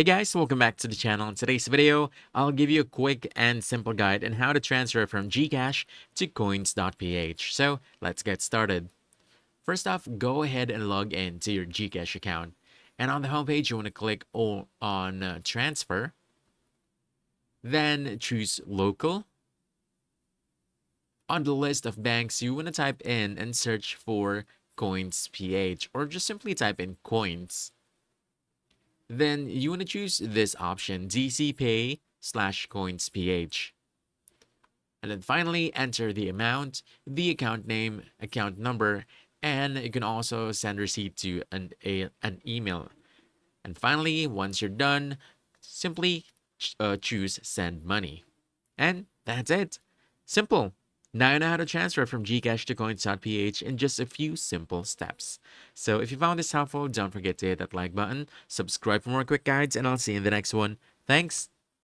Hey guys, welcome back to the channel. In today's video, I'll give you a quick and simple guide on how to transfer from GCash to Coins.ph. So let's get started. First off, go ahead and log in to your GCash account. And on the homepage, you want to click on transfer, then choose local. On the list of banks, you want to type in and search for Coins.ph or just simply type in coins. Then you want to choose this option, DCPay/Coins.ph. And then finally, enter the amount, the account name, account number, and you can also send receipt to an email. And finally, once you're done, simply choose send money. And that's it. Simple. Now you know how to transfer from Gcash to Coins.ph in just a few simple steps. So if you found this helpful, don't forget to hit that like button, subscribe for more quick guides, and I'll see you in the next one. Thanks.